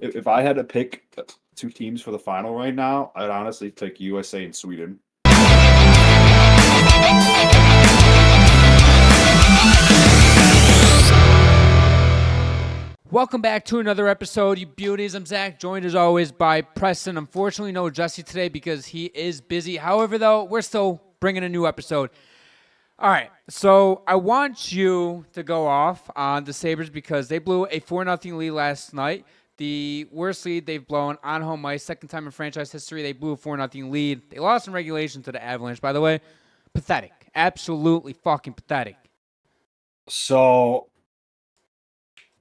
If I had to pick two teams for the final right now, I'd honestly pick USA and Sweden. Welcome back to another episode, you beauties. I'm Zach, joined as always by Preston. Unfortunately, no Jesse today because he is busy. However, though, we're still bringing a new episode. All right, so I want you to go off on the Sabres because they blew a 4-0 lead last night. The worst lead they've blown on home ice, second time in franchise history. They blew a 4-0 lead. They lost in regulation to the Avalanche, by the way. Pathetic. Absolutely fucking pathetic. So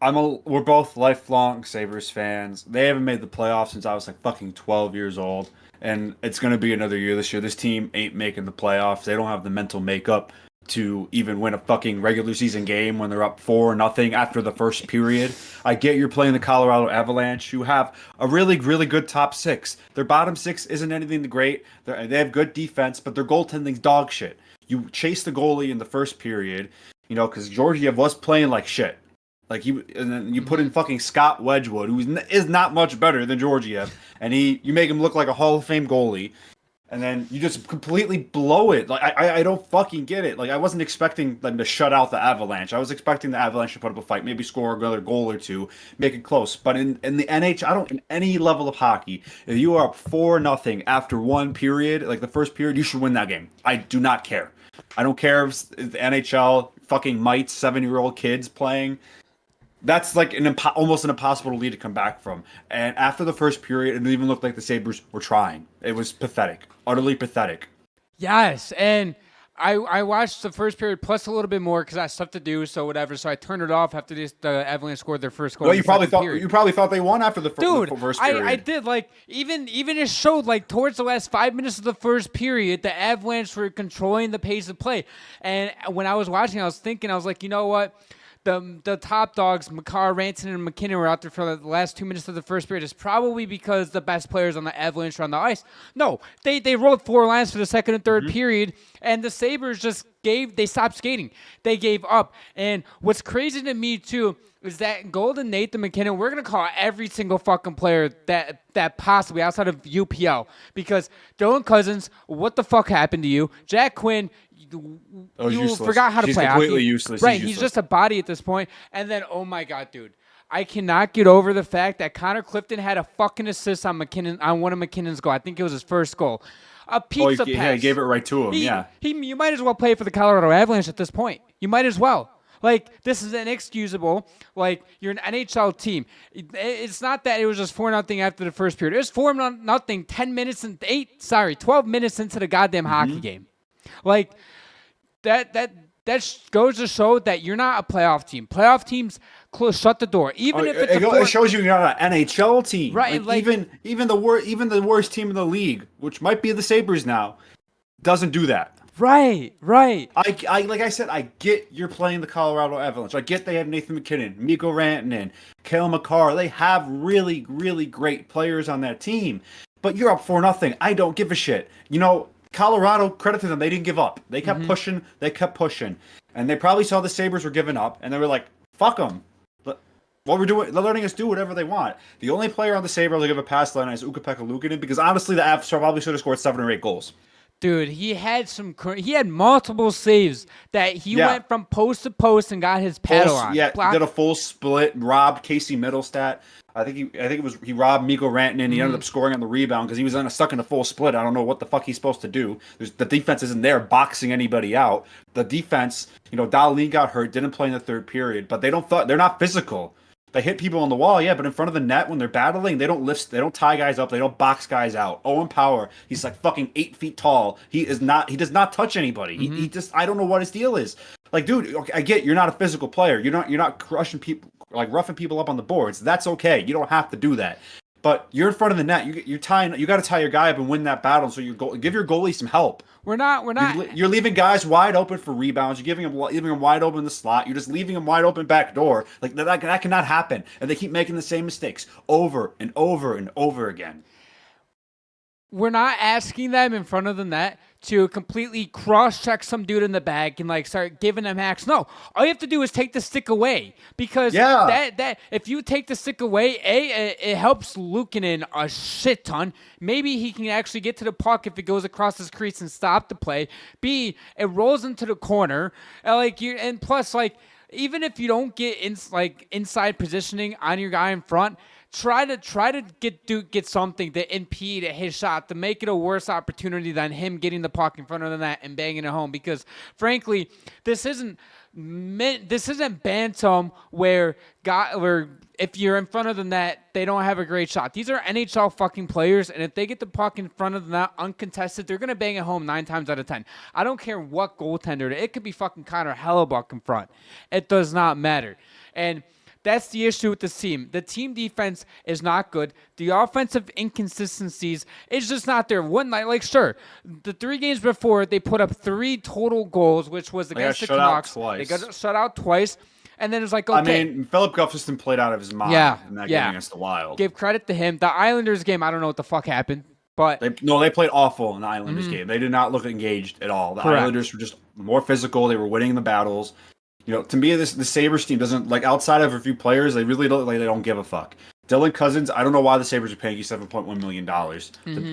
we're both lifelong Sabres fans. They haven't made the playoffs since I was like fucking 12 years old. And it's going to be another year this year. This team ain't making the playoffs. They don't have the mental makeup to even win a fucking regular season game when they're up 4-0 after the first period. I get you're playing the Colorado Avalanche. You have a really, really good top six. Their bottom six isn't anything great. They have good defense, but their goaltending's dog shit. You chase the goalie in the first period, because Georgiev was playing like shit. And then you put in fucking Scott Wedgwood, who is not much better than Georgiev, and you make him look like a Hall of Fame goalie, and then you just completely blow it. Like I don't fucking get it. Like I wasn't expecting them to shut out the Avalanche. I was expecting the Avalanche to put up a fight, maybe score another goal or two, make it close. But in the NHL, in any level of hockey, if you are up 4-0 after one period, like the first period, you should win that game. I do not care. I don't care if the NHL fucking mites 7-year-old kids playing. That's like almost an impossible lead to come back from. And after the first period, it even looked like the Sabres were trying. It was pathetic. Utterly pathetic. Yes, and I watched the first period plus a little bit more because I had stuff to do, so whatever. So I turned it off after the Avalanche scored their first goal. Well, you probably thought they won after the first period. I did. Like even it showed like towards the last 5 minutes of the first period, the Avalanche were controlling the pace of play. And when I was watching, I was thinking, I was like, you know what? The top dogs, McCarr, Rantanen, and McKinnon were out there for the last 2 minutes of the first period. It's probably because the best players on the Avalanche are on the ice. No, they rolled 4 lines for the second and third period, and the Sabres they stopped skating. They gave up. And what's crazy to me, too, is that Golden Nathan McKinnon, we're going to call every single fucking player that possibly outside of UPL. Because Dylan Cousins, what the fuck happened to you? Jack Quinn, you forgot how to play completely hockey. Useless. Right, he's just a body at this point. And then, oh my God, dude. I cannot get over the fact that Connor Clifton had a fucking assist on one of McKinnon's goal. I think it was his first goal. A pizza pass. Yeah, he gave it right to him, You might as well play for the Colorado Avalanche at this point. You might as well. Like, this is inexcusable. Like, you're an NHL team. It's not that it was just 4-0 after the first period. It was 4-0 12 minutes into the goddamn hockey game. Like, that goes to show that you're not a playoff team. Playoff teams shut the door. Even if it shows you you're not an NHL team. Right. Even the worst team in the league, which might be the Sabres now, doesn't do that. Right. Like I said, I get you're playing the Colorado Avalanche. I get they have Nathan McKinnon, Mikko Rantanen, Cale Makar. They have really, really great players on that team. But you're up 4-0. I don't give a shit. Colorado, credit to them, they didn't give up. They kept pushing. And they probably saw the Sabres were giving up, and they were like, fuck them. What we're doing, they're letting us do whatever they want. The only player on the Sabres to give a pass line is Ukko-Pekka Luukkonen, because honestly, the Avs probably should have scored 7 or 8 goals. Dude, he had multiple saves that he went from post to post and got his paddle on. Yeah, did a full split, robbed Casey Middlestat. I think he robbed Mikko Rantanen. He ended up scoring on the rebound because he was stuck in a full split. I don't know what the fuck he's supposed to do. The defense isn't there boxing anybody out. The defense, Dahlin got hurt, didn't play in the third period, but they're not physical. They hit people on the wall, but in front of the net when they're battling, they don't tie guys up, they don't box guys out. Owen Power, he's like fucking 8 feet tall. He does not touch anybody. He just, I don't know what his deal is. Like, dude, I get you're not a physical player. You're not crushing people, like roughing people up on the boards. That's okay. You don't have to do that. But you're in front of the net. You got to tie your guy up and win that battle. So give your goalie some help. We're not. You're leaving guys wide open for rebounds. You're leaving them wide open in the slot. You're just leaving them wide open back door. Like that cannot happen. And they keep making the same mistakes over and over and over again. we're not asking them in front of the net to completely cross-check some dude in the back and like start giving them hacks. No, all you have to do is take the stick away because Yeah. that if you take the stick away, it helps Luukkonen a shit ton. Maybe he can actually get to the puck if it goes across his crease and stop the play. B, it rolls into the corner, and plus like. Even if you don't get inside positioning on your guy in front, try to get something to impede his shot to make it a worse opportunity than him getting the puck in front of the net and banging it home. Because frankly, this isn't Bantam where if you're in front of the net, they don't have a great shot. These are NHL fucking players, and if they get the puck in front of the net uncontested, they're gonna bang it home 9 times out of 10. I don't care what goaltender. It could be fucking Connor Hellebuck in front. It does not matter. And that's the issue with this team. The team defense is not good. The offensive inconsistencies is just not there. One night, sure, the 3 games before they put up 3 total goals, which was against the Canucks. They got shut out twice. And then it's like, okay. I mean, Philip Gustafsson played out of his mind in that game against the Wild. Give credit to him. The Islanders game, I don't know what the fuck happened. But they played awful in the Islanders game. They did not look engaged at all. The Islanders were just more physical. They were winning the battles. To me, the Sabres team doesn't, outside of a few players, they really don't, they don't give a fuck. Dylan Cousins, I don't know why the Sabres are paying you $7.1 million.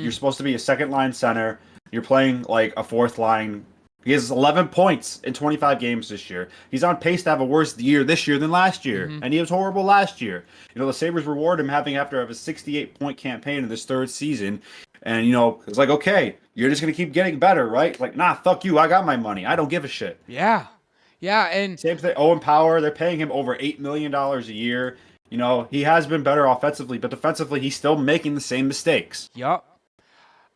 You're supposed to be a second-line center. You're playing, a fourth-line. He has 11 points in 25 games this year. He's on pace to have a worse year this year than last year, and he was horrible last year. The Sabres reward him after a 68-point campaign in this 3rd season. And, it's like, okay, you're just going to keep getting better, right? Nah, fuck you. I got my money. I don't give a shit. Yeah. Yeah, and same thing. Owen Power, they're paying him over $8 million a year. He has been better offensively, but defensively, he's still making the same mistakes. Yup.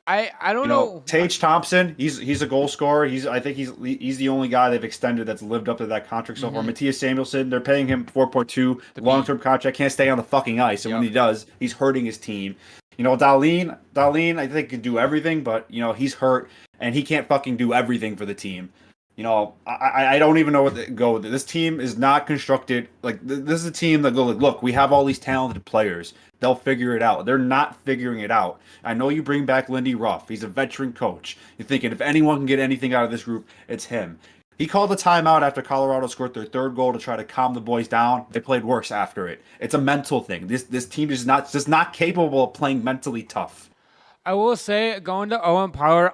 I don't know. Tage Thompson, he's a goal scorer. I think he's the only guy they've extended that's lived up to that contract so far. Matthias Samuelsson, they're paying him $4.2 long-term contract. Can't stay on the fucking ice, and when he does, he's hurting his team. Dahlin, I think can do everything, but he's hurt and he can't fucking do everything for the team. I don't even know what to go with. This team is not constructed. This is a team that go, look, we have all these talented players. They'll figure it out. They're not figuring it out. I know you bring back Lindy Ruff. He's a veteran coach. You're thinking if anyone can get anything out of this group, it's him. He called a timeout after Colorado scored their 3rd goal to try to calm the boys down. They played worse after it. It's a mental thing. This team is not capable of playing mentally tough. I will say, going to Owen Power,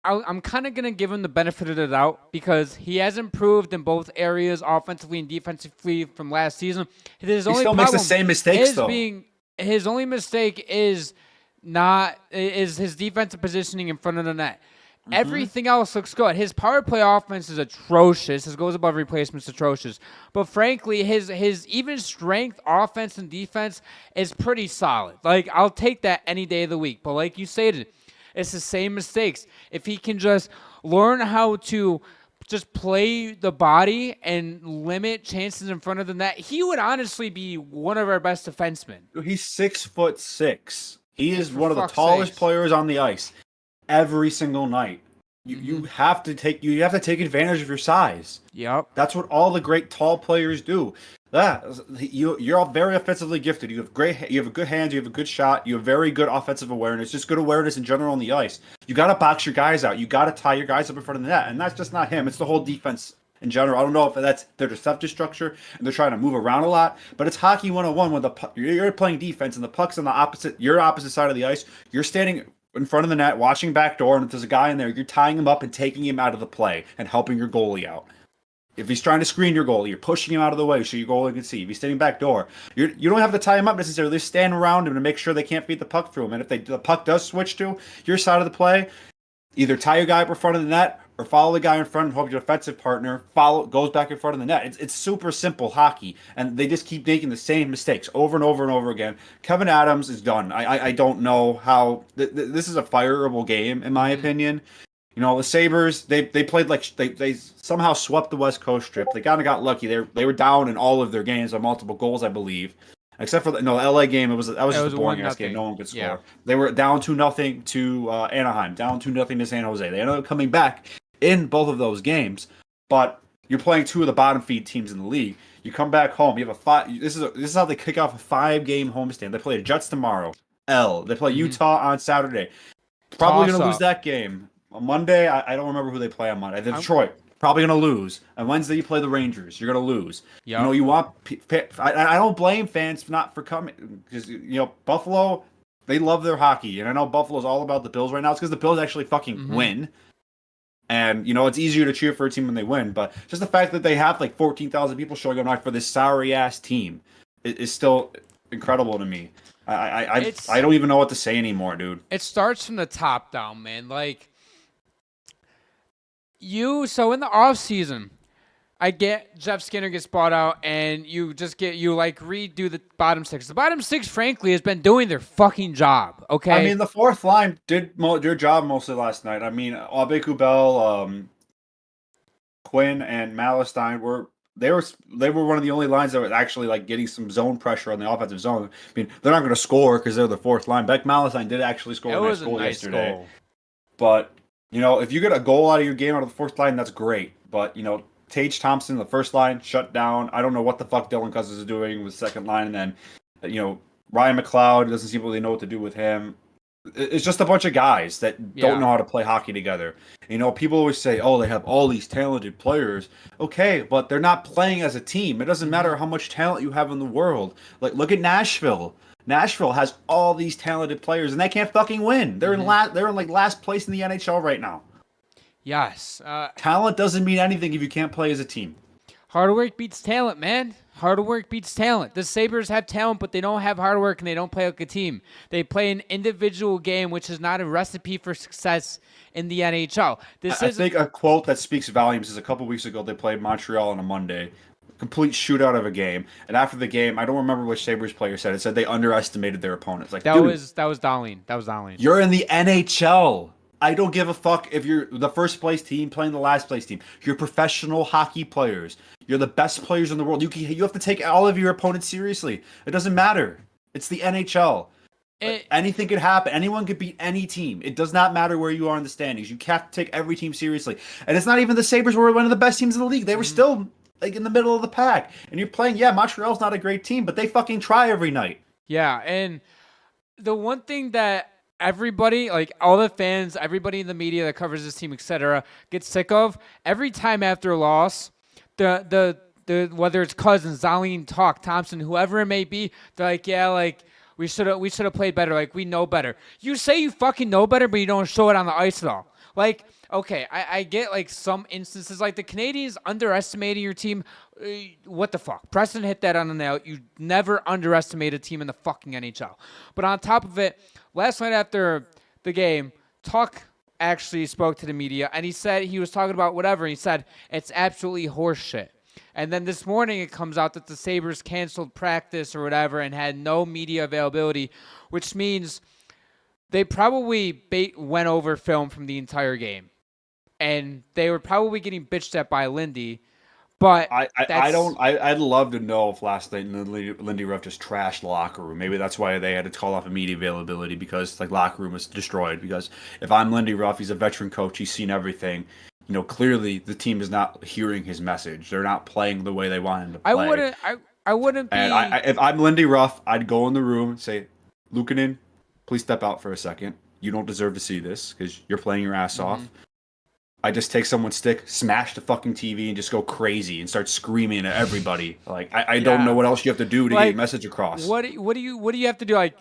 I'm kind of going to give him the benefit of the doubt because he has improved in both areas, offensively and defensively, from last season. He still makes the same mistakes, though. His only mistake is his defensive positioning in front of the net. Everything else looks good. His power play offense is atrocious. His goals above replacement is atrocious. But frankly, his even strength, offense, and defense is pretty solid. I'll take that any day of the week. But like you stated, it's the same mistakes. If he can just learn how to just play the body and limit chances in front of the net, he would honestly be one of our best defensemen. He's 6'6". He is one of the tallest players on the ice every single night. You have to take advantage of your size. Yep. That's what all the great tall players do. You're all very offensively gifted. You have good hands. You have a good shot. You have very good offensive awareness. Just good awareness in general on the ice. You got to box your guys out. You got to tie your guys up in front of the net, and that's just not him. It's the whole defense in general. I don't know if that's their deceptive structure and they're trying to move around a lot, but it's hockey 101 when you're playing defense and the puck's on your opposite side of the ice. You're standing in front of the net, watching back door, and if there's a guy in there, you're tying him up and taking him out of the play and helping your goalie out. If he's trying to screen your goalie, you're pushing him out of the way so your goalie can see. If he's standing back door, you don't have to tie him up necessarily. Just stand around him to make sure they can't feed the puck through him. And if the puck does switch to your side of the play, either tie your guy up in front of the net or follow the guy in front and hope your defensive partner goes back in front of the net. It's super simple hockey, and they just keep making the same mistakes over and over and over again. Kevin Adams is done. I don't know how this is a fireable game in my opinion. The Sabres, they played they somehow swept the West Coast trip. They kind of got lucky. They were down in all of their games by multiple goals, I believe. Except for the LA game, that was just a boring ass game. No one could score. Yeah. They were down 2-0 to Anaheim, down 2-0 to San Jose. They ended up coming back in both of those games, but you're playing 2 of the bottom feed teams in the league. You come back home. You have this is how they kick off a 5-game homestand. They play the Jets tomorrow. L. They play Mm-hmm. Utah on Saturday. Probably Toss going to lose up. that game. On Monday, I don't remember who they play on Monday. I'm, Detroit. Probably going to lose. On Wednesday, you play the Rangers. You're going to lose. You know, yep. you want. I don't blame fans for not for coming because Buffalo, they love their hockey, and I know Buffalo's all about the Bills right now. It's because the Bills actually fucking Mm-hmm. win, and it's easier to cheer for a team when they win. But just the fact that they have like 14,000 people showing up for this sorry ass team is still incredible to me. I don't even know what to say anymore, dude. It starts from the top down, man. Like so in the off season, I get Jeff Skinner gets bought out, and you redo the bottom six. The bottom six, frankly, has been doing their fucking job. I Okay. mean, the fourth line did their job mostly last night. I mean, Aubé-Kubel, Quinn, and Malestein were one of the only lines that was actually like getting some zone pressure on the offensive zone. I mean, they're not going to score because they're the fourth line. Beck Malestein did actually score It a nice was a goal nice yesterday. goal. But if you get a goal out of your game out of the fourth line, that's great. But Tage Thompson, the first line, shut down. I don't know what the fuck Dylan Cousins is doing with second line, and then Ryan McLeod doesn't seem to really know what to do with him. It's just a bunch of guys that don't know how to play hockey together. People always say, "Oh, they have all these talented players." Okay, but they're not playing as a team. It doesn't matter how much talent you have in the world. Like, look at Nashville. Nashville has all these talented players, and they can't fucking win. They're They're in like last place in the NHL right now. Yes. Talent doesn't mean anything if you can't play as a team. Hard work beats talent, man. Hard work beats talent. The Sabres have talent, but they don't have hard work, and they don't play like a team. They play an individual game, which is not a recipe for success in the NHL. I think a quote that speaks volumes is a couple weeks ago they played Montreal on a Monday. Complete shootout of a game. And after the game, I don't remember which Sabres player said it. Said they underestimated their opponents. Like, that dude, was Darlene. That was Darlene. you're in the NHL. I don't give a fuck if you're the first place team playing the last place team. You're professional hockey players. You're the best players in the world. You have to take all of your opponents seriously. It doesn't matter. It's the NHL. Anything could happen. Anyone could beat any team. It does not matter where you are in the standings. You have to take every team seriously. And it's not even the Sabres were one of the best teams in the league. They were still like in the middle of the pack. And you're playing, Montreal's not a great team, but they fucking try every night. Yeah, and the one thing that everybody, like all the fans, everybody in the media that covers this team, etc., gets sick of every time after a loss, the whether it's Cousins, Zalene, Thompson, whoever it may be, they're like, yeah, like we should have played better. Like we know better. You say you fucking know better, but you don't show it on the ice at all. Like, okay, I get like some instances like the Canadians underestimating your team. What the fuck? Preston hit that on the nail. You never underestimate a team in the fucking NHL. But on top of it, last night after the game, Tuck actually spoke to the media, and he said he was talking about whatever. He said it's absolutely horseshit. And then this morning it comes out that the Sabres canceled practice or whatever and had no media availability, which means they probably went over film from the entire game. And they were probably getting bitched at by Lindy. But I'd love to know if last night Lindy Ruff just trashed the locker room. Maybe that's why they had to call off media availability because like locker room was destroyed. Because if I'm Lindy Ruff, he's a veteran coach. He's seen everything. Clearly the team is not hearing his message. They're not playing the way they want him to play. I wouldn't be. And if I'm Lindy Ruff, I'd go in the room and say, Luukkonen, please step out for a second. You don't deserve to see this because you're playing your ass off. I just take someone's stick, smash the fucking TV, and just go crazy and start screaming at everybody. Like I don't know what else you have to do to get your message across. What do you have to do? Like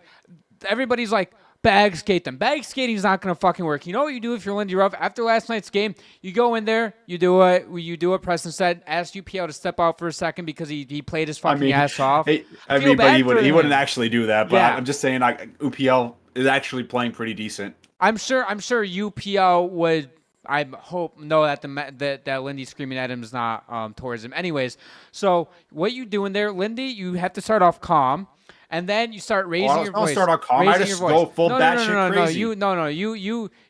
everybody's like bag skate them. Bag skating is not gonna fucking work. You know what you do if you're Lindy Ruff? After last night's game, you go in there, you do what Preston said, ask UPL to step out for a second because he played his fucking ass off. But he wouldn't actually do that. But I'm just saying, UPL is actually playing pretty decent. I'm sure UPL would. I hope that Lindy screaming at him is not towards him. Anyways, so what you doing there, Lindy? You have to start off calm, and then you start raising your voice. I don't start off calm. I just go full batshit crazy.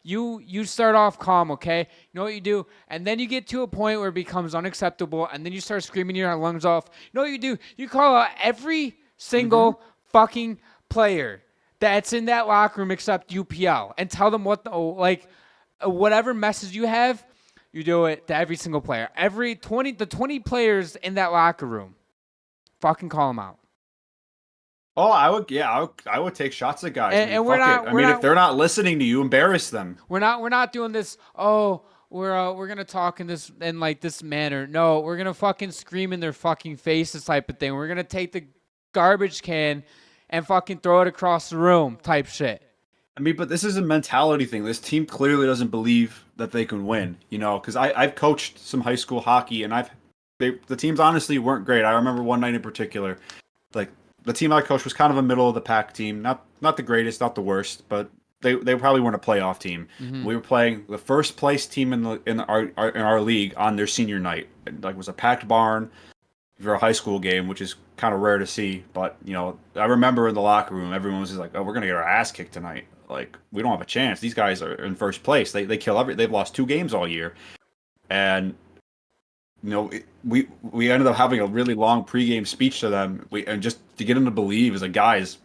You start off calm, okay? You know what you do, and then you get to a point where it becomes unacceptable, and then you start screaming your lungs off. You know what you do? You call out every single fucking player that's in that locker room except UPL, and tell them whatever message you have, you do it to every single player. The 20 players in that locker room, fucking call them out. Oh, I would. Yeah, I would take shots at guys. I mean, And we're fuck it. not I we're mean, if not they're not listening to you, embarrass them. we're not doing this. Oh, we're gonna talk in like this manner. No, we're gonna fucking scream in their fucking faces type of thing. We're gonna take the garbage can and fucking throw it across the room type shit. I mean, but this is a mentality thing. This team clearly doesn't believe that they can win. You know, because I've coached some high school hockey, and the teams honestly weren't great. I remember one night in particular, like the team I coached was kind of a middle of the pack team, not the greatest, not the worst, but they probably weren't a playoff team. Mm-hmm. We were playing the first place team in our league on their senior night. Like, it was a packed barn for a high school game, which is kind of rare to see. But you know, I remember in the locker room, everyone was just like, "Oh, we're gonna get our ass kicked tonight. Like, we don't have a chance. These guys are in first place. They kill They've lost 2 games all year." And you know, we ended up having a really long pregame speech to them. And just to get them to believe, is like, guys,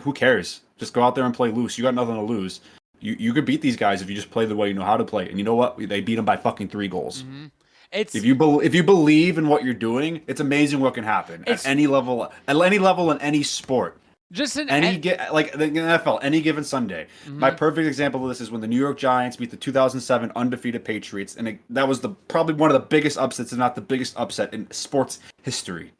who cares? Just go out there and play loose. You got nothing to lose. You could beat these guys if you just play the way you know how to play. And you know what? They beat them by fucking 3 goals. Mm-hmm. It's If you believe in what you're doing, it's amazing what can happen at any level, in any sport. just an Like the NFL, any given Sunday. Mhm. My perfect example of this is when the New York Giants beat the 2007 undefeated Patriots, and that was probably one of the biggest upsets, if not the biggest upset in sports history.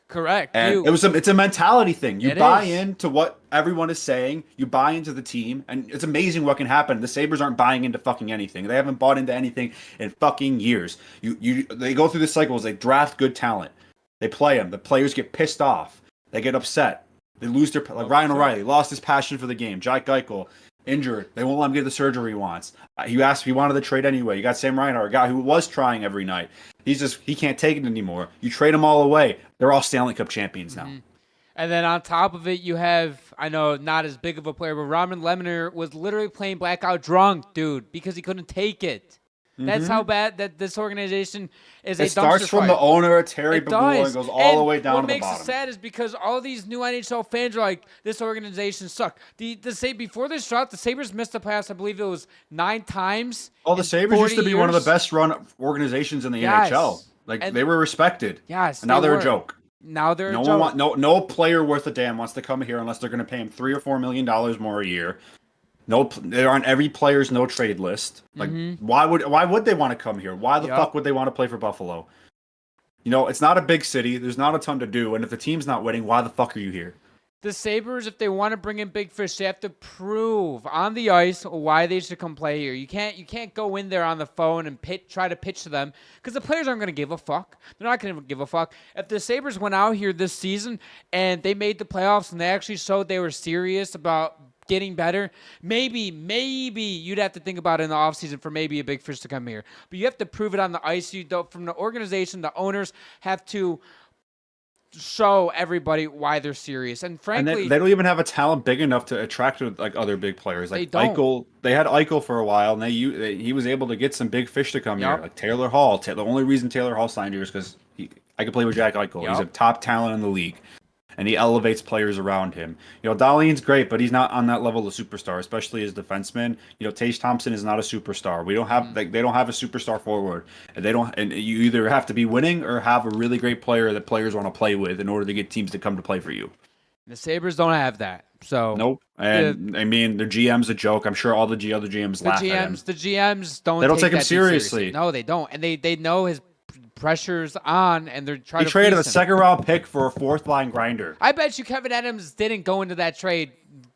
correct. And it's a mentality thing. You It buy is. into what everyone is saying. You buy into the team, and it's amazing what can happen. The Sabres aren't buying into fucking anything. They haven't bought into anything in fucking years. They go through the cycles. They draft good talent. They play them. The players get pissed off. They get upset. They lose their, like Ryan O'Reilly lost his passion for the game. Jack Eichel injured. They won't let him get the surgery he wants. You asked if he wanted the trade anyway. You got Sam Reinhart, a guy who was trying every night. He can't take it anymore. You trade them all away. They're all Stanley Cup champions now. Mm-hmm. And then on top of it, you have, I know, not as big of a player, but Robin Lemner was literally playing blackout drunk, dude, because he couldn't take it. That's how bad that this organization is. It starts from the owner, Terry Bagula, and goes all the way down to the bottom. What makes it sad is because all these new NHL fans are like, this organization sucked. Before this drought, the Sabres missed the playoffs, I believe it was 9 times. Oh, the Sabres used to be one of the years. best run organizations in the Yes. NHL. Like, And- they were respected. Yes, And now they're were. a joke. Now they're No a one joke. no player worth a damn wants to come here unless they're going to pay him $3 or $4 million more a year. No, they're on every player's no trade list. Like, why would they want to come here? Why the fuck would they want to play for Buffalo? You know, it's not a big city. There's not a ton to do, and if the team's not winning, why the fuck are you here? The Sabres, if they want to bring in big fish, they have to prove on the ice why they should come play here. You can't go in there on the phone and try to pitch to them because the players aren't going to give a fuck. They're not going to give a fuck. If the Sabres went out here this season and they made the playoffs and they actually showed they were serious about getting better, maybe you'd have to think about it in the offseason for maybe a big fish to come here. But you have to prove it on the ice. From the organization, the owners have to show everybody why they're serious. And frankly, they don't even have a talent big enough to attract like other big players. Like they don't. Eichel, they had Eichel for a while, and he was able to get some big fish to come here, like Taylor Hall. The only reason Taylor Hall signed here is because I could play with Jack Eichel. He's a top talent in the league, and he elevates players around him. You know, Dahlin's great, but he's not on that level of superstar, especially as defenseman. You know, Tage Thompson is not a superstar. We don't have they don't have a superstar forward, and you either have to be winning or have a really great player that players want to play with in order to get teams to come to play for you. The Sabres don't have that. So nope. And I mean, their GM's a joke. I'm sure all the other GMs laugh at him. The GMs don't. They don't take him that seriously. No, they don't, and they know his pressure's on, and they're trying to. He traded a fleece him. second-round pick for a fourth-line grinder. I bet you Kevin Adams didn't go into that trade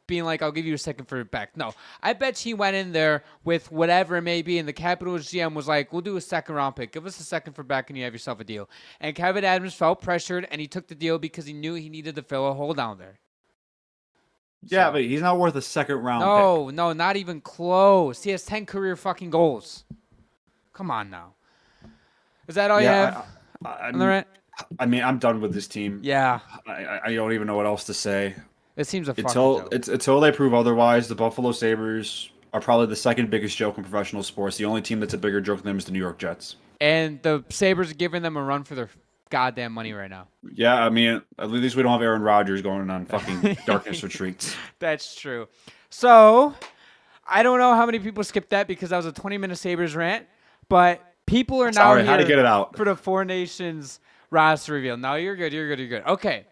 being like, I'll give you a second for it back. No, I bet he went in there with whatever it may be, and the Capitals GM was like, we'll do a second-round pick. Give us a second for back, and you have yourself a deal. And Kevin Adams felt pressured, and he took the deal because he knew he needed to fill a hole down there. Yeah, but he's not worth a second-round pick. No, not even close. He has 10 career fucking goals. Come on now. Is that all you have on the rant? I mean, I'm done with this team. Yeah. I don't even know what else to say. It seems a fucking joke. Until they prove otherwise, the Buffalo Sabres are probably the second biggest joke in professional sports. The only team that's a bigger joke than them is the New York Jets. And the Sabres are giving them a run for their goddamn money right now. Yeah, I mean, at least we don't have Aaron Rodgers going on fucking darkness retreats. That's true. So, I don't know how many people skipped that because that was a 20-minute Sabres rant, but people are now here how to get it out. for the Four Nations roster reveal. Now you're good. Okay.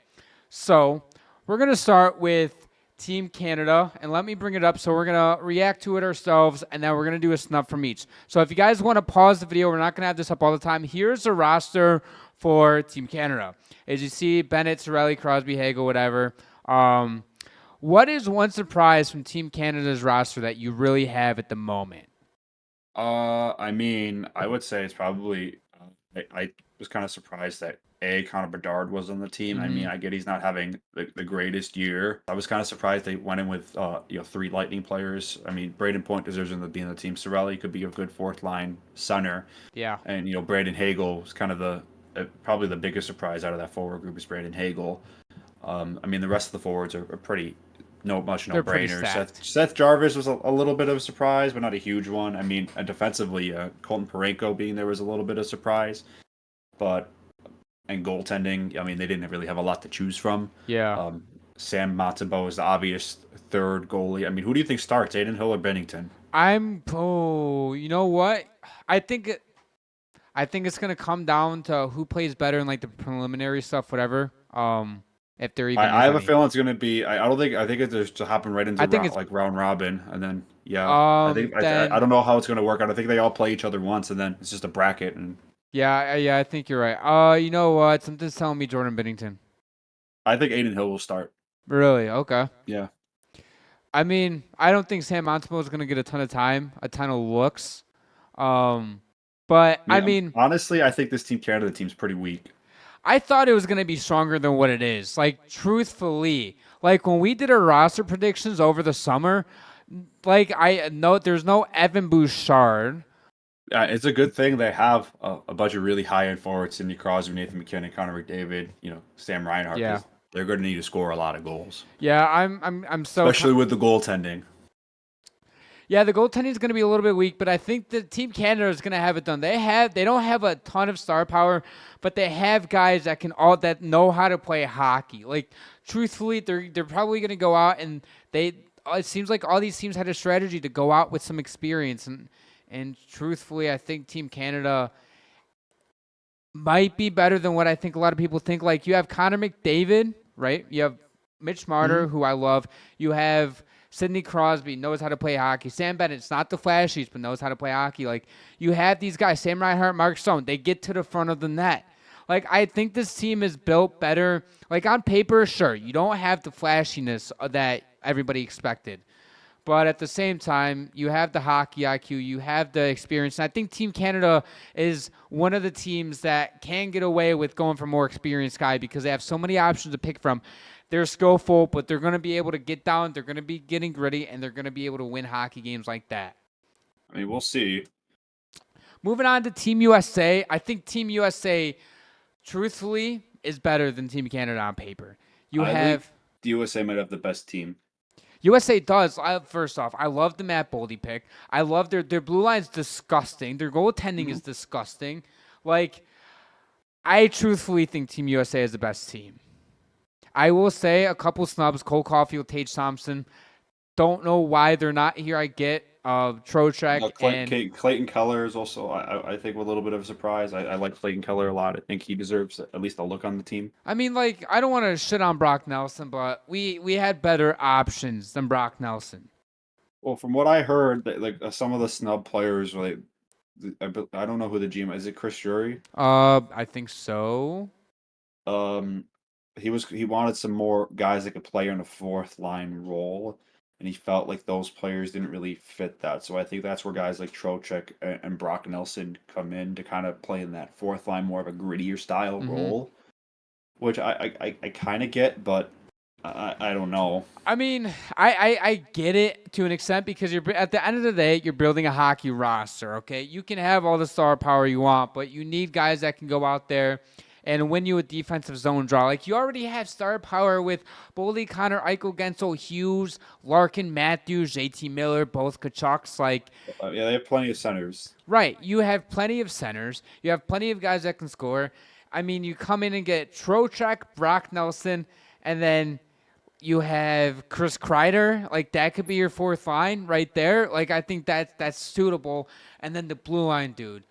So, we're gonna start with Team Canada, and let me bring it up. So we're gonna react to it ourselves, and then we're gonna do a snub from each. So if you guys want to pause the video, we're not gonna have this up all the time. Here's the roster for Team Canada. As you see, Bennett, Cirelli, Crosby, Hagel, whatever. What is one surprise from Team Canada's roster that you really have at the moment? I mean, I would say it's probably. I was kind of surprised that Connor Bedard was on the team. I mean, Mm-hmm. I get he's not having the greatest year. I was kind of surprised they went in with 3 Lightning players. I mean, Braden Point deserves to be in the team. Sorelli could be a good fourth line center, Yeah, and Brandon Hagel is kind of the probably the biggest surprise out of that forward group is Brandon Hagel. I mean, the rest of the forwards are pretty no they're pretty brainers. stacked. Seth Jarvis was a little bit of a surprise, but not a huge one. I mean, defensively, Colton Parayko being there was a little bit of surprise, but and goaltending, I mean, they didn't really have a lot to choose from. Yeah. Um, Sam Matsubo is the obvious third goalie. I mean, who do you think starts, Aiden Hill or Bennington? You know what? I think it, I think it's gonna come down to who plays better in like the preliminary stuff, whatever. If there even I is have a any. feeling it's going to be. I don't think. I think it's just to happen right into I think it's round robin, and then yeah. I then don't know how it's going to work out. I think they all play each other once, and then it's just a bracket, and yeah, I think you're right. You know what? Something's telling me Jordan Bennington. I think Aiden Hill will start. Really? Okay. Yeah. I mean, I don't think Sam Montembeau is gonna get a ton of time, a ton of looks. Um, but I I mean, mean, honestly, I think this Team Canada team's pretty weak. I thought it was going to be stronger than what it is. Like, truthfully, like when we did our roster predictions over the summer, like I know there's no Evan Bouchard. It's a good thing they have a bunch of really high end forwards: Sidney Crosby, Nathan McKinnon, Connor McDavid, Sam Reinhart, Yeah, because they're going to need to score a lot of goals, yeah, I'm so. especially with the goaltending. Yeah, the goaltending is going to be a little bit weak, but I think the Team Canada is going to have it done. They don't have a ton of star power, but they have guys that know how to play hockey. Like truthfully, they're probably going to go out and it seems like all these teams had a strategy to go out with some experience and truthfully, I think Team Canada might be better than what I think a lot of people think. Like you have Connor McDavid, right? You have Mitch Marner, Hmm. who I love. You have Sidney Crosby, knows how to play hockey. Sam Bennett's not the flashiest, but knows how to play hockey. Like you have these guys, Sam Reinhart, Mark Stone. They get to the front of the net. Like I think this team is built better. Like on paper, sure, you don't have the flashiness that everybody expected. But at the same time, you have the hockey IQ, you have the experience. And I think Team Canada is one of the teams that can get away with going for more experienced guy because they have so many options to pick from. They're skillful, but they're going to be able to get down. They're going to be getting gritty, and they're going to be able to win hockey games like that. I mean, we'll see. Moving on to Team USA, I think Team USA, truthfully, is better than Team Canada on paper. You I think have the USA might have the best team. USA does. First off, I love the Matt Boldy pick. I love their blue line's disgusting. Their goaltending is disgusting. Like, I truthfully think Team USA is the best team. I will say a couple snubs: Cole Caulfield, Tage Thompson. Don't know why they're not here. I get Trocheck and Clayton Keller is also, I think, a little bit of a surprise. I like Clayton Keller a lot. I think he deserves at least a look on the team. I mean, like, I don't want to shit on Brock Nelson, but we had better options than Brock Nelson. Well, from what I heard, some of the snub players, like I don't know who the GM is. It Chris Drury? I think so. Um, he wanted some more guys that could play in a fourth line role, and he felt like those players didn't really fit that. So I think that's where guys like Trocheck and Brock Nelson come in to kind of play in that fourth line, more of a grittier style Mm-hmm. role, which I kind of get, but I don't know. I mean, I get it to an extent because you're at the end of the day, you're building a hockey roster, okay? You can have all the star power you want, but you need guys that can go out there and win you a defensive zone draw. Like, you already have star power with Boldy, Connor, Eichel, Gensel, Hughes, Larkin, Matthews, JT Miller, both Kachucks. Like, Yeah, they have plenty of centers. right, you have plenty of centers. You have plenty of guys that can score. I mean, you come in and get Trocheck, Brock Nelson, and then you have Chris Kreider, like that could be your fourth line right there. Like I think that's suitable. And then the blue line, dude.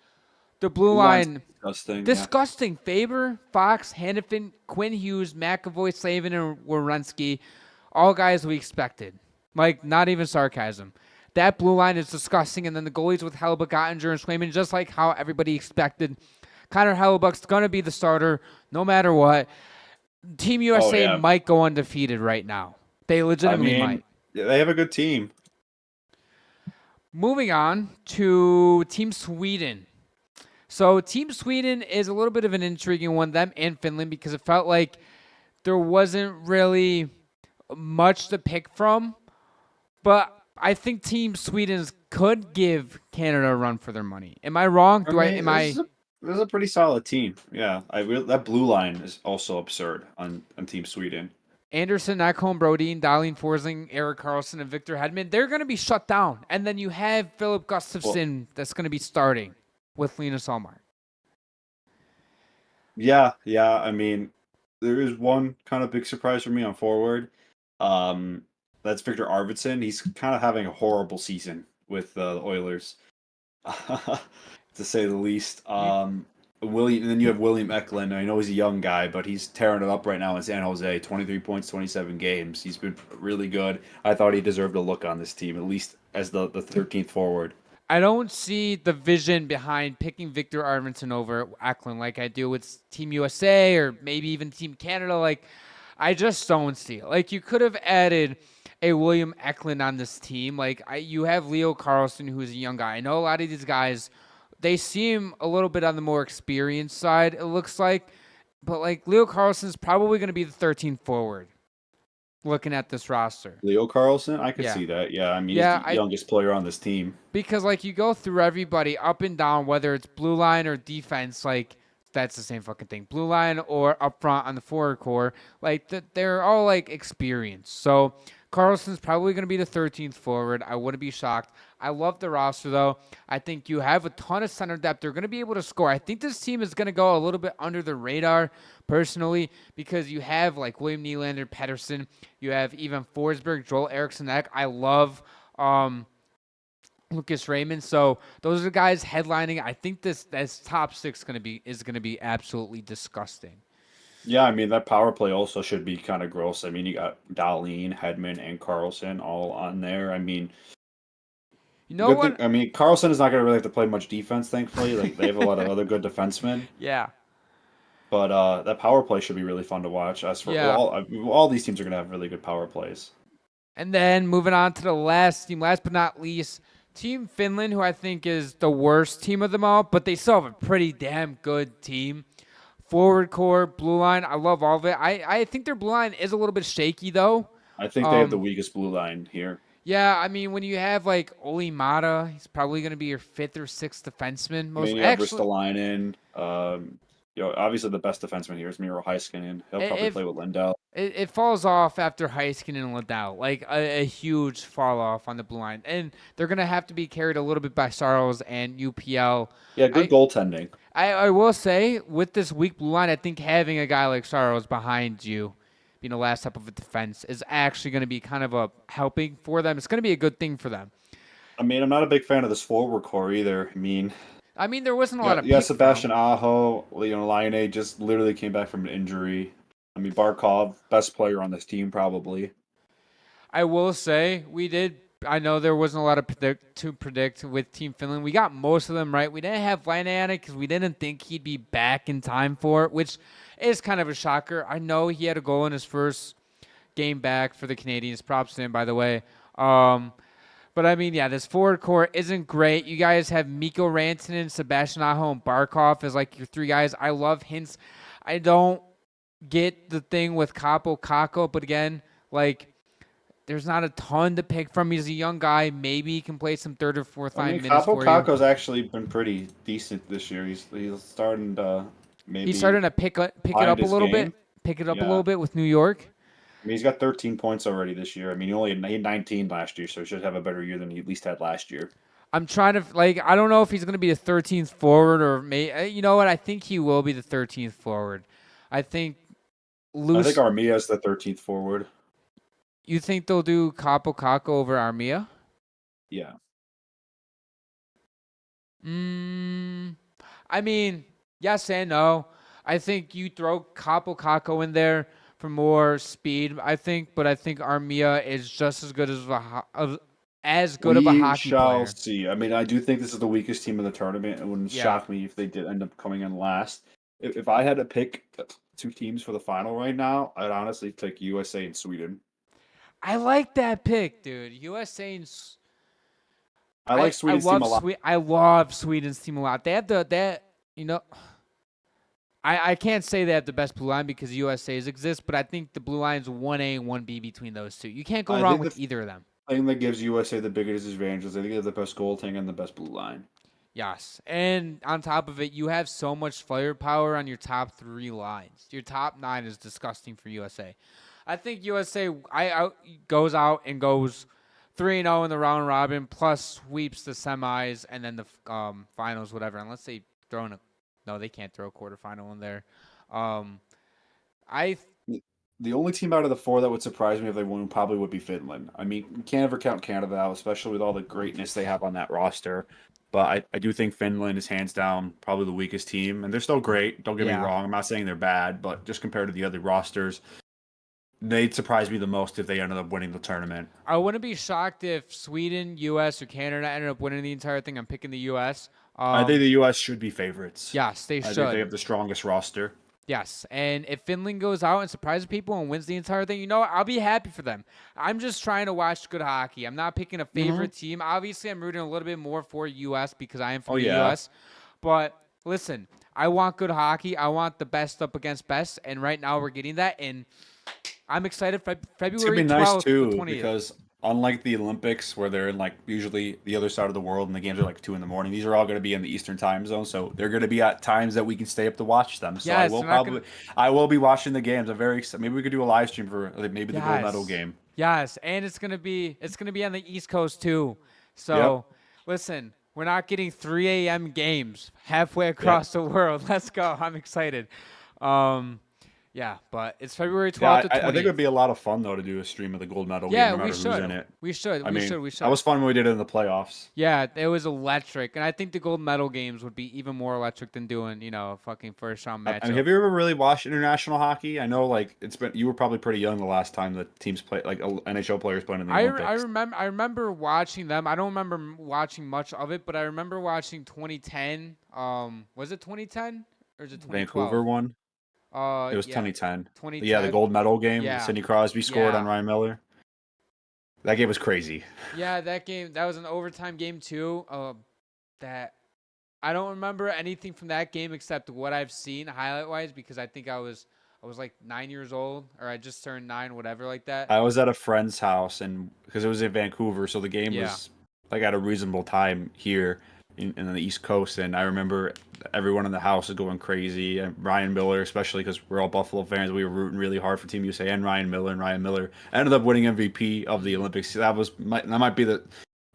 The blue Blue line's line, disgusting. Yeah. disgusting. Faber, Fox, Hannafin, Quinn Hughes, McAvoy, Slavin, and Wierenski, all guys we expected. Like, not even sarcasm. That blue line is disgusting, and then the goalies with Hellebuck, Ottinger, and Swayman, just like how everybody expected. Connor Hellebuck's going to be the starter no matter what. Team Oh USA yeah. might go undefeated right now. They I legitimately mean, might. yeah, they have a good team. Moving on to Team Sweden. So Team Sweden is a little bit of an intriguing one, them and Finland, because it felt like there wasn't really much to pick from. But I think Team Sweden could give Canada a run for their money. Am I wrong? I Do I? mean, Am I? this is a pretty solid team. Yeah, that blue line is also absurd on Team Sweden. Anderson, Ekholm, Brodin, Darlene Forsling, Eric Carlson, and Victor Hedman, they're going to be shut down. And then you have Philip Well, Gustafsson that's going to be starting with Linus Ullmark. yeah. I mean, there is one kind of big surprise for me on forward. Um, that's Victor Arvidsson. He's kind of having a horrible season with the Oilers, to say the least. You, William, and then you have William Eklund. I know he's a young guy, but he's tearing it up right now in San Jose. 23 points, 27 games. He's been really good. I thought he deserved a look on this team, at least as the 13th forward. I don't see the vision behind picking Victor Arvidsson over Eklund like I do with Team USA or maybe even Team Canada. Like, I just don't see it. Like, you could have added a William Eklund on this team. Like, you have Leo Carlson, who's a young guy. I know a lot of these guys, they seem a little bit on the more experienced side, it looks like. But, like, Leo Carlson's probably going to be the 13th forward looking at this roster. Leo Carlson, I could Yeah. see that. Yeah, I mean, he's Yeah, the youngest player on this team. because like you go through everybody up and down, whether it's blue line or defense, like that's the same fucking thing. Blue line or up front on the forward core, like they're all like experienced. So Carlson's probably going to be the 13th forward. I wouldn't be shocked. I love the roster though. I think you have a ton of center depth. They're going to be able to score. I think this team is going to go a little bit under the radar personally because you have like William Nylander, Pedersen. You have even Forsberg, Joel Eriksson Ek. I love Lucas Raymond. So those are the guys headlining. I think this top six is gonna be absolutely disgusting. Yeah, I mean that power play also should be kind of gross. I mean, you got Darlene, Hedman, and Carlson all on there. I mean, You know good thing. what? I mean, Carlson is not going to really have to play much defense, thankfully. Like they have a lot of other good defensemen, Yeah, but that power play should be really fun to watch. As for yeah. all these teams are going to have really good power plays. And then moving on to the last team, last but not least, Team Finland, who I think is the worst team of them all, but they still have a pretty damn good team. Forward core, blue line, I love all of it. I think their blue line is a little bit shaky though. I think they have the Um, weakest blue line here. yeah, I mean when you have like Oli Mata, he's probably going to be your fifth or sixth defenseman. I Most mean, you got actually, Ristolainen. Obviously the best defenseman here is Miro Heiskanen. He'll probably if play with Lindell. it falls off after Heiskanen and Liddell, like a huge fall off on the blue line, and they're gonna have to be carried a little bit by Sarles and UPL. Yeah, good I goaltending. I will say with this weak blue line, I think having a guy like Sarles behind you, being the last step of a defense, is actually going to be kind of a helping for them. It's going to be a good thing for them. I mean, I'm not a big fan of this forward core either. I mean, I mean, there wasn't a lot yeah, of yeah, pick from. Sebastian Aho, Laine just literally came back from an injury. I mean, Barkov, best player on this team, probably. I will say we did. I know there wasn't a lot of to predict with Team Finland. We got most of them right. We didn't have Laine because we didn't think he'd be back in time for it, which is kind of a shocker. I know he had a goal in his first game back for the Canadians. Props to him, by the way. But I mean, yeah, this forward core isn't great. You guys have Mikko Rantanen, Sebastian Aho, and Barkov as like your three guys. I love Hintz. I don't get the thing with Capo Kako, but again, like there's not a ton to pick from. He's a young guy. Maybe he can play some third or fourth I line mean, minutes Capo for you. Caco's actually been pretty decent this year. He's starting to He's maybe starting to pick it find up a his little bit. game. Pick it up a Yeah. little bit with New York. I mean, he's got 13 points already this year. I mean, he had 19 last year, so he should have a better year than he at least had last year. I'm trying to like. I don't know if he's going to be the 13th forward or you know what? I think he will be the 13th forward. I think I think loose. Armia's the 13th forward. You think they'll do Capo Kako over Armia? Yeah. Mm, I mean, yes and no. I think you throw Capo Caco in there for more speed. I think, but I think Armia is just as good as good of a We hockey shall player. see. I mean, I do think this is the weakest team in the tournament. It wouldn't Yeah, shock me if they did end up coming in last. If I had to pick two teams for the final right now, I'd honestly pick USA and Sweden. I like that pick, dude. USA and I like I Sweden's team love a lot. I love Sweden's team a lot. They have that you know. I can't say they have the best blue line because USA's exist, but I think the blue line's 1A and 1B between those two. You can't go I wrong think with the either of them. thing that gives USA the biggest advantage is I think they have the best goaltending and the best blue line. Yes. And on top of it, you have so much firepower on your top three lines. Your top nine is disgusting for USA. I think USA goes out and goes 3-0 in the round robin, plus sweeps the semis and then the finals, whatever. Unless they throw in a. No, they can't throw a quarterfinal in there. Um, I The only team out of the four that would surprise me if they won probably would be Finland. I mean, you can't ever count Canada out, especially with all the greatness they have on that roster. But I do think Finland is hands down probably the weakest team, and they're still great. Don't get me yeah. wrong. I'm not saying they're bad, but just compared to the other rosters, they'd surprise me the most if they ended up winning the tournament. I wouldn't be shocked if Sweden, U.S., or Canada ended up winning the entire thing. I'm picking the U.S. I think the U.S. should be favorites. Yes, they I think they should. have the strongest roster. Yes, and if Finland goes out and surprises people and wins the entire thing, you know what? I'll be happy for them. I'm just trying to watch good hockey. I'm not picking a Hmm. favorite team. Obviously, I'm rooting a little bit more for U.S. because I am Oh from the yeah, U.S. But listen, I want good hockey. I want the best up against best, and right now we're getting that. And I'm excited. it's gonna February be nice 12th to too 20th. because unlike the Olympics where they're in like usually the other side of the world and the games are like 2 in the morning, these are all gonna be in the Eastern time zone, so they're gonna be at times that we can stay up to watch them. So Yes, they're not gonna. I will be watching the games. I'm very excited. Maybe we could do a live stream for like, maybe the gold medal Yes. game. Yes, and it's gonna be on the East Coast too. Yep. So, listen, we're not getting 3 a.m. games halfway Yep. across the world. Let's go. I'm excited. Um, yeah, but it's February Yeah, 12th to I think it would 20th. be a lot of fun though to do a stream of the gold medal game, Yeah, no we matter who's in should. it. We should. I We mean, should. We that should. was fun when we did it in the playoffs. Yeah, it was electric, and I think the gold medal games would be even more electric than doing, a fucking first round I mean, matchup. have you ever really watched international hockey? I know, like it's been you were probably pretty young the last time the teams play, like NHL players playing in the Olympics. I remember watching them. I don't remember watching much of it, but I remember watching 2010. Was it 2010 or is it 2012? Vancouver one. It was Yeah, 2010. Yeah, the 2010. gold medal game. Yeah, Sidney Crosby scored on yeah, Ryan Miller. That game was crazy. yeah. That was an overtime game too. That I don't remember anything from that game except what I've seen highlight wise because I think I was like 9 years old or I just turned nine, whatever like that. I was at a friend's house and because it was in Vancouver, so the game Yeah. was like at a reasonable time here in the East Coast, and I remember everyone in the house was going crazy. And Ryan Miller, especially because we're all Buffalo fans, we were rooting really hard for Team USA and Ryan Miller ended up winning MVP of the Olympics. That might be the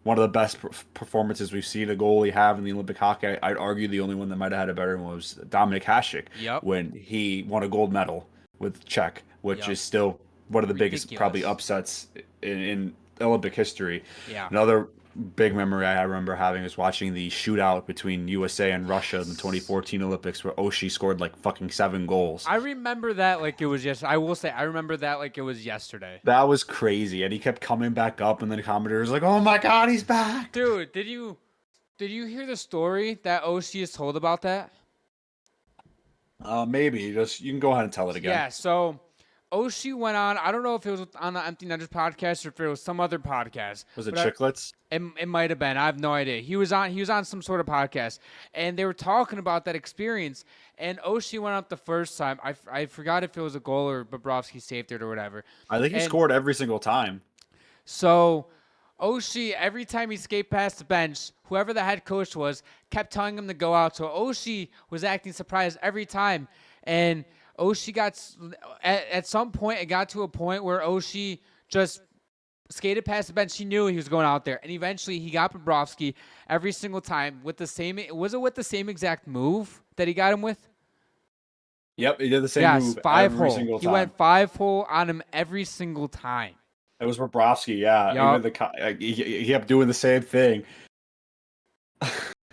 one of the best performances we've seen a goalie have in the Olympic hockey. I'd argue the only one that might have had a better one was Dominik Hasek Yep. when he won a gold medal with Czech, which Yep. is still one of the biggest probably Ridiculous. upsets in Olympic history. Yeah. Another big memory I remember having is watching the shootout between USA and Russia in the 2014 Olympics where Oshie scored like fucking 7 goals. I remember that like it was I will say I remember that like it was yesterday. That was crazy, and he kept coming back up, and then the commentator was like, "Oh my God, he's back!" Dude, did you hear the story that OC is told about that? Maybe just you can go ahead and tell it again. Yeah, so Oshie went on. I don't know if it was on the Empty Netters podcast or if it was some other podcast. Was it but Chicklets? it might have been. I have no idea. He was on some sort of podcast, and they were talking about that experience. And Oshie went up the first time. I forgot if it was a goal or Bobrovsky saved it or whatever. I think he And scored every single time. so Oshie, every time he skate past the bench, whoever the head coach was, kept telling him to go out. So Oshie was acting surprised every time. And Oshie at some point, it got to a point where Oshie just skated past the bench. He knew he was going out there. And eventually he got Bobrovsky every single time with the same exact move that he got him with? Yep, he did the same Yes, move five every hole. single He time. went 5 hole on him every single time. It was Bobrovsky, yeah. Yup. Even he kept doing the same thing.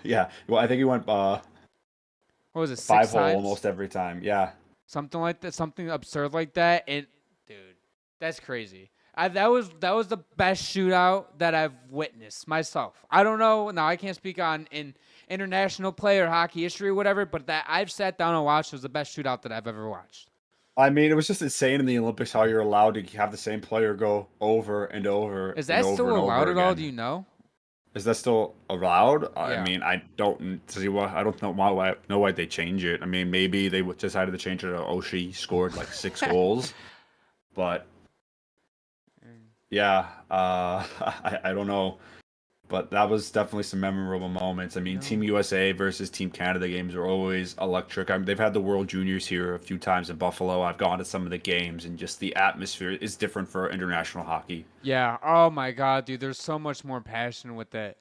Yeah, well, I think he went what was it, Five six hole times? almost every time. Yeah. Something like that, something absurd like that. And dude, that's crazy. That was the best shootout that I've witnessed myself. I don't know. Now I can't speak on in international play or hockey history or whatever, but that I've sat down and watched was the best shootout that I've ever watched. I mean, it was just insane in the Olympics how you're allowed to have the same player go over and over Is and that still over and allowed over at all? Do again. you know? Is that still allowed? I Yeah. mean, I don't see why. I don't know why they change it. I mean, maybe they decided to change it to Oshie scored like 6 goals, but yeah, I don't know. But that was definitely some memorable moments. I mean, No. Team USA versus Team Canada games are always electric. I mean, they've had the World Juniors here a few times in Buffalo. I've gone to some of the games, and just the atmosphere is different for international hockey. Yeah. Oh my God, dude. There's so much more passion with it.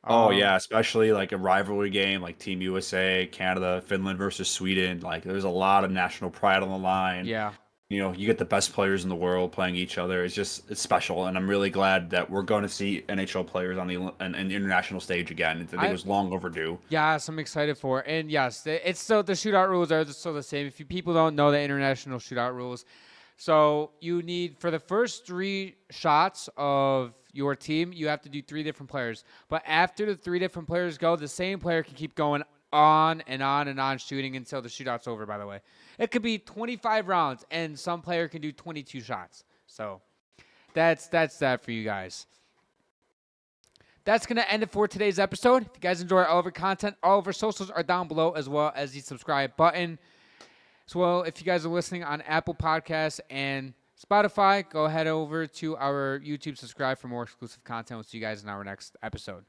Oh Um. yeah, especially like a rivalry game like Team USA, Canada, Finland versus Sweden. Like there's a lot of national pride on the line. Yeah. You know, you get the best players in the world playing each other. It's special, and I'm really glad that we're going to see NHL players on the international stage again. I think it I was long overdue. Yes, I'm excited for it. And yes, it's still the shootout rules are still the same. If you people don't know the international shootout rules, so you need for the first 3 shots of your team, you have to do 3 different players. But after the 3 different players go, the same player can keep going on and on and on shooting until the shootout's over. By the way, it could be 25 rounds, and some player can do 22 shots. So that's that for you guys. That's going to end it for today's episode. If you guys enjoy all of our content, all of our socials are down below as well as the subscribe button. As well, if you guys are listening on Apple Podcasts and Spotify, go ahead over to our YouTube, subscribe for more exclusive content. We'll see you guys in our next episode.